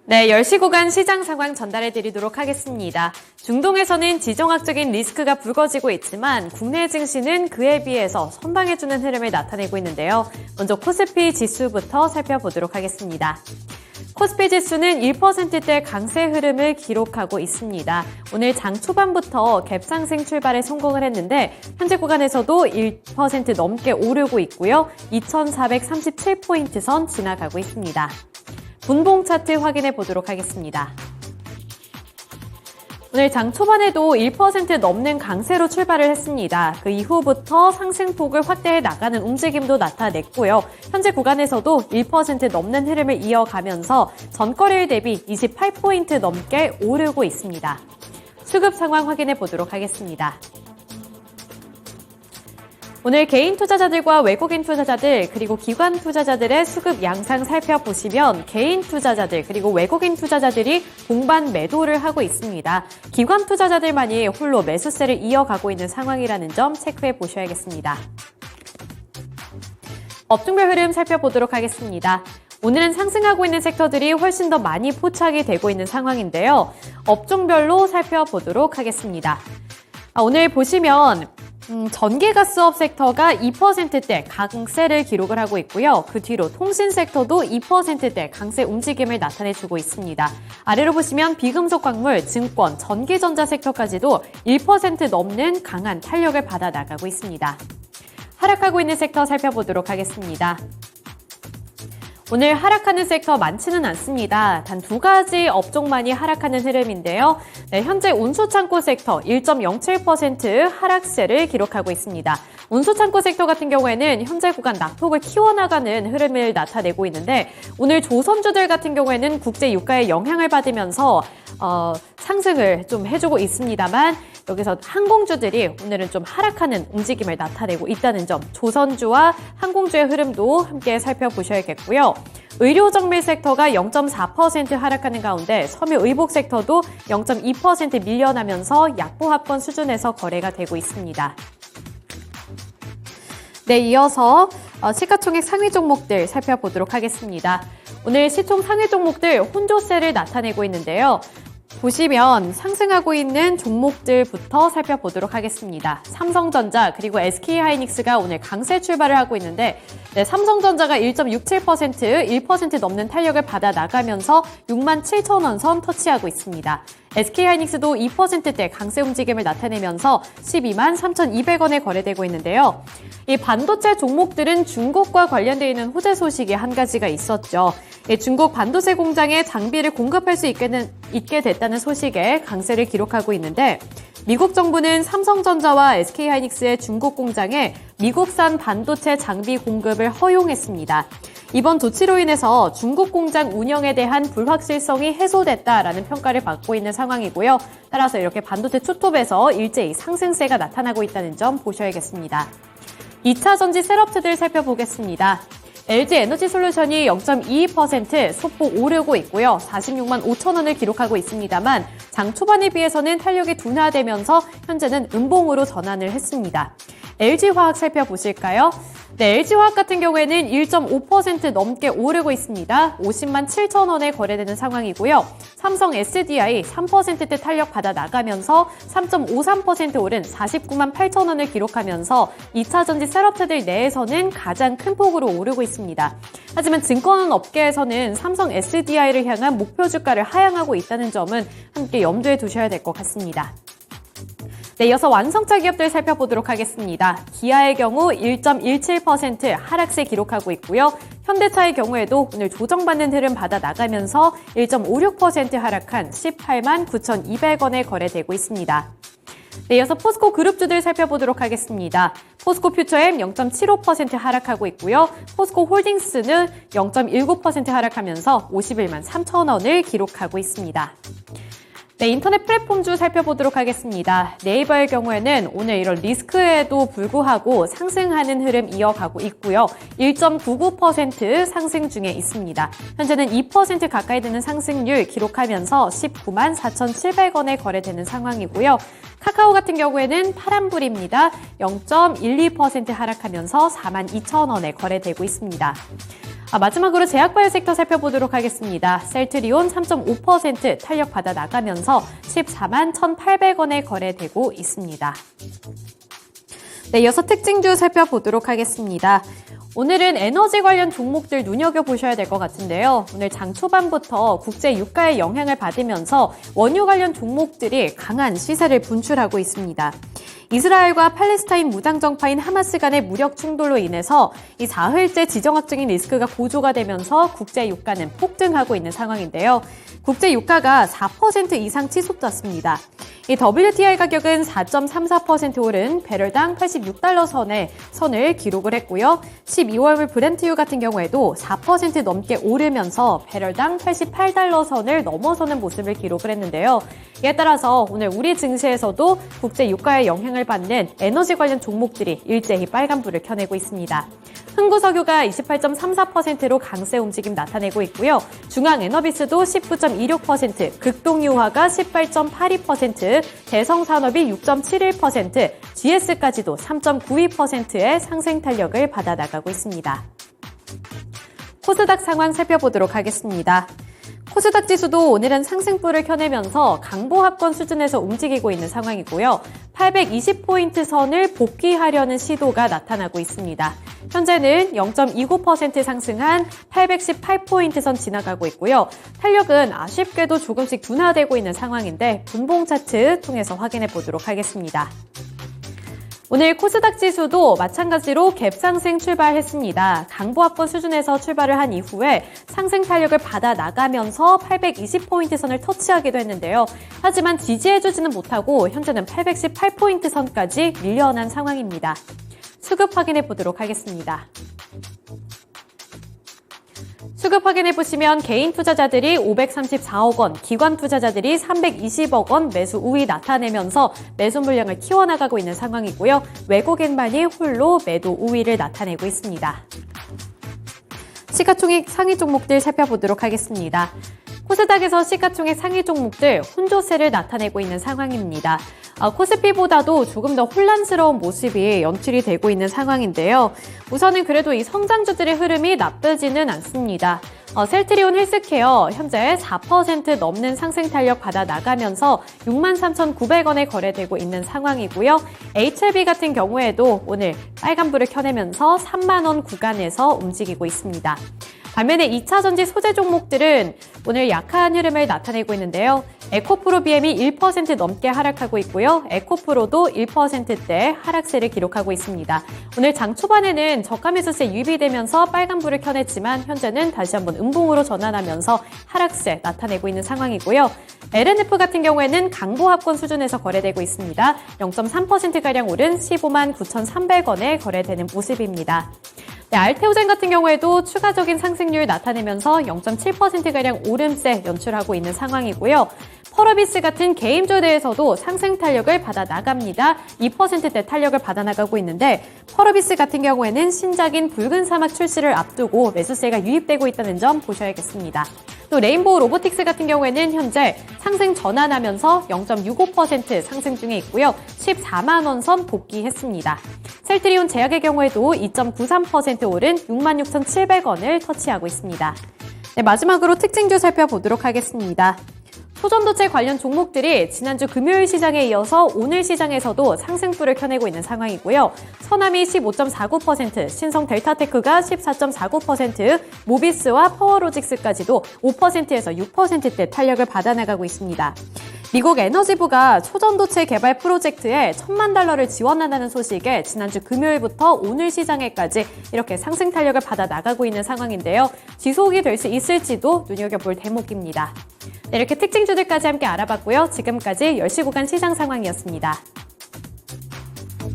네, 10시 구간 시장 상황 전달해 드리도록 하겠습니다. 중동에서는 지정학적인 리스크가 불거지고 있지만 국내 증시는 그에 비해서 선방해주는 흐름을 나타내고 있는데요. 먼저 코스피 지수부터 살펴보도록 하겠습니다. 코스피 지수는 1%대 강세 흐름을 기록하고 있습니다. 오늘 장 초반부터 갭상승 출발에 성공을 했는데 현재 구간에서도 1% 넘게 오르고 있고요. 2437포인트 선 지나가고 있습니다. 분봉 차트 확인해 보도록 하겠습니다. 오늘 장 초반에도 1% 넘는 강세로 출발을 했습니다. 그 이후부터 상승폭을 확대해 나가는 움직임도 나타냈고요. 현재 구간에서도 1% 넘는 흐름을 이어가면서 전거래일 대비 28포인트 넘게 오르고 있습니다. 수급 상황 확인해 보도록 하겠습니다. 오늘 개인 투자자들과 외국인 투자자들 그리고 기관 투자자들의 수급 양상 살펴보시면 개인 투자자들 그리고 외국인 투자자들이 공반 매도를 하고 있습니다. 기관 투자자들만이 홀로 매수세를 이어가고 있는 상황이라는 점 체크해 보셔야겠습니다. 업종별 흐름 살펴보도록 하겠습니다. 오늘은 상승하고 있는 섹터들이 훨씬 더 많이 포착이 되고 있는 상황인데요. 업종별로 살펴보도록 하겠습니다. 오늘 보시면 전기가스업 섹터가 2%대 강세를 기록을 하고 있고요. 그 뒤로 통신 섹터도 2%대 강세 움직임을 나타내주고 있습니다. 아래로 보시면 비금속 광물, 증권, 전기전자 섹터까지도 1% 넘는 강한 탄력을 받아 나가고 있습니다. 하락하고 있는 섹터 살펴보도록 하겠습니다. 오늘 하락하는 섹터 많지는 않습니다. 단 두 가지 업종만이 하락하는 흐름인데요. 네, 현재 운수창고 섹터 1.07% 하락세를 기록하고 있습니다. 운수창고 섹터 같은 경우에는 현재 구간 낙폭을 키워나가는 흐름을 나타내고 있는데 오늘 조선주들 같은 경우에는 국제 유가의 영향을 받으면서 상승을 좀 해주고 있습니다만 여기서 항공주들이 오늘은 좀 하락하는 움직임을 나타내고 있다는 점, 조선주와 항공주의 흐름도 함께 살펴보셔야겠고요. 의료정밀 섹터가 0.4% 하락하는 가운데 섬유의복 섹터도 0.2% 밀려나면서 약보합권 수준에서 거래가 되고 있습니다. 네, 이어서 시가총액 상위 종목들 살펴보도록 하겠습니다. 오늘 시총 상위 종목들 혼조세를 나타내고 있는데요. 보시면 상승하고 있는 종목들부터 살펴보도록 하겠습니다. 삼성전자 그리고 SK하이닉스가 오늘 강세 출발을 하고 있는데 네, 삼성전자가 1.67%, 1% 넘는 탄력을 받아 나가면서 67,000원 선 터치하고 있습니다. SK하이닉스도 2%대 강세 움직임을 나타내면서 123,200원에 거래되고 있는데요. 이 반도체 종목들은 중국과 관련되어 있는 호재 소식이 한 가지가 있었죠. 중국 반도체 공장에 장비를 공급할 수 있게 됐다는 소식에 강세를 기록하고 있는데 미국 정부는 삼성전자와 SK하이닉스의 중국 공장에 미국산 반도체 장비 공급을 허용했습니다. 이번 조치로 인해서 중국 공장 운영에 대한 불확실성이 해소됐다라는 평가를 받고 있는 상황이고요. 따라서 이렇게 반도체 투톱에서 일제히 상승세가 나타나고 있다는 점 보셔야겠습니다. 2차 전지 셋업체들 살펴보겠습니다. LG에너지솔루션이 0.22% 소폭 오르고 있고요. 46만 5천 원을 기록하고 있습니다만 장 초반에 비해서는 탄력이 둔화되면서 현재는 음봉으로 전환을 했습니다. LG화학 살펴보실까요? 네, LG화학 같은 경우에는 1.5% 넘게 오르고 있습니다. 50만 7천 원에 거래되는 상황이고요. 삼성 SDI 3%대 탄력 받아 나가면서 3.53% 오른 49만 8천 원을 기록하면서 2차 전지 셋업체들 내에서는 가장 큰 폭으로 오르고 있습니다. 하지만 증권업계에서는 삼성 SDI를 향한 목표 주가를 하향하고 있다는 점은 함께 염두에 두셔야 될 것 같습니다. 네, 이어서 완성차 기업들 살펴보도록 하겠습니다. 기아의 경우 1.17% 하락세 기록하고 있고요. 현대차의 경우에도 오늘 조정받는 흐름 받아 나가면서 1.56% 하락한 18만 9,200원에 거래되고 있습니다. 네, 이어서 포스코 그룹주들 살펴보도록 하겠습니다. 포스코 퓨처엠 0.75% 하락하고 있고요. 포스코 홀딩스는 0.19% 하락하면서 51만 3천 원을 기록하고 있습니다. 네, 인터넷 플랫폼주 살펴보도록 하겠습니다. 네이버의 경우에는 오늘 이런 리스크에도 불구하고 상승하는 흐름 이어가고 있고요. 1.99% 상승 중에 있습니다. 현재는 2% 가까이 되는 상승률 기록하면서 19만 4,700원에 거래되는 상황이고요. 카카오 같은 경우에는 파란불입니다. 0.12% 하락하면서 42,000원에 거래되고 있습니다. 마지막으로 제약바이오 섹터 살펴보도록 하겠습니다. 셀트리온 3.5% 탄력 받아 나가면서 141,800원에 거래되고 있습니다. 네, 이어서 특징주 살펴보도록 하겠습니다. 오늘은 에너지 관련 종목들 눈여겨보셔야 될 것 같은데요. 오늘 장 초반부터 국제 유가의 영향을 받으면서 원유 관련 종목들이 강한 시세를 분출하고 있습니다. 이스라엘과 팔레스타인 무장정파인 하마스 간의 무력 충돌로 인해서 이 4흘째 지정학적인 리스크가 고조가 되면서 국제 유가는 폭등하고 있는 상황인데요. 국제 유가가 4% 이상 치솟았습니다. 이 WTI 가격은 4.34% 오른 배럴당 86달러 선을 기록을 했고요. 12월 브렌트유 같은 경우에도 4% 넘게 오르면서 배럴당 88달러 선을 넘어서는 모습을 기록을 했는데요. 이에 따라서 오늘 우리 증시에서도 국제 유가의 영향을 받는 에너지 관련 종목들이 일제히 빨간불을 켜내고 있습니다. 흥구석유가 28.34%로 강세 움직임 나타내고 있고요. 중앙에너비스도 19.26%, 극동유화가 18.82%, 대성산업이 6.71%, GS까지도 3.92%의 상승 탄력을 받아나가고 있습니다. 코스닥 상황 살펴보도록 하겠습니다. 코스닥 지수도 오늘은 상승불을 켜내면서 강보합권 수준에서 움직이고 있는 상황이고요. 820포인트 선을 복귀하려는 시도가 나타나고 있습니다. 현재는 0.29% 상승한 818포인트 선 지나가고 있고요. 탄력은 아쉽게도 조금씩 둔화되고 있는 상황인데 분봉 차트 통해서 확인해 보도록 하겠습니다. 오늘 코스닥 지수도 마찬가지로 갭상승 출발했습니다. 강보합권 수준에서 출발을 한 이후에 상승 탄력을 받아 나가면서 820포인트 선을 터치하기도 했는데요. 하지만 지지해주지는 못하고 현재는 818포인트 선까지 밀려난 상황입니다. 수급 확인해 보도록 하겠습니다. 수급 확인해 보시면 개인 투자자들이 534억 원, 기관 투자자들이 320억 원 매수 우위 나타내면서 매수 물량을 키워나가고 있는 상황이고요. 외국인만이 홀로 매도 우위를 나타내고 있습니다. 시가총액 상위 종목들 살펴보도록 하겠습니다. 코스닥에서 시가총액 상위 종목들 혼조세를 나타내고 있는 상황입니다. 코스피보다도 조금 더 혼란스러운 모습이 연출이 되고 있는 상황인데요. 우선은 그래도 이 성장주들의 흐름이 나쁘지는 않습니다. 셀트리온 헬스케어 현재 4% 넘는 상승 탄력 받아 나가면서 63,900원에 거래되고 있는 상황이고요. HLB 같은 경우에도 오늘 빨간불을 켜내면서 3만 원 구간에서 움직이고 있습니다. 반면에 2차전지 소재 종목들은 오늘 약한 흐름을 나타내고 있는데요. 에코프로 BM이 1% 넘게 하락하고 있고요. 에코프로도 1%대 하락세를 기록하고 있습니다. 오늘 장 초반에는 저가 매수세 유입되면서 빨간불을 켜냈지만 현재는 다시 한번 음봉으로 전환하면서 하락세 나타내고 있는 상황이고요. LNF 같은 경우에는 강보합권 수준에서 거래되고 있습니다. 0.3%가량 오른 15만 9,300원에 거래되는 모습입니다. 네, 알테오젠 같은 경우에도 추가적인 상승률 나타내면서 0.7%가량 오름세 연출하고 있는 상황이고요. 펄어비스 같은 개임주대에서도 상승 탄력을 받아 나갑니다. 2%대 탄력을 받아 나가고 있는데 펄어비스 같은 경우에는 신작인 붉은 사막 출시를 앞두고 매수세가 유입되고 있다는 점 보셔야겠습니다. 또 레인보우 로보틱스 같은 경우에는 현재 상승 전환하면서 0.65% 상승 중에 있고요. 14만 원 선 복귀했습니다. 셀트리온 제약의 경우에도 2.93% 오른 66,700원을 터치하고 있습니다. 네, 마지막으로 특징주 살펴보도록 하겠습니다. 소전도체 관련 종목들이 지난주 금요일 시장에 이어서 오늘 시장에서도 상승불을 켜내고 있는 상황이고요. 서남이 15.49%, 신성 델타테크가 14.49%, 모비스와 파워로직스까지도 5%에서 6%대 탄력을 받아나가고 있습니다. 미국 에너지부가 초전도체 개발 프로젝트에 1,000만 달러를 지원한다는 소식에 지난주 금요일부터 오늘 시장에까지 이렇게 상승 탄력을 받아 나가고 있는 상황인데요. 지속이 될 수 있을지도 눈여겨볼 대목입니다. 네, 이렇게 특징주들까지 함께 알아봤고요. 지금까지 10시 구간 시장 상황이었습니다.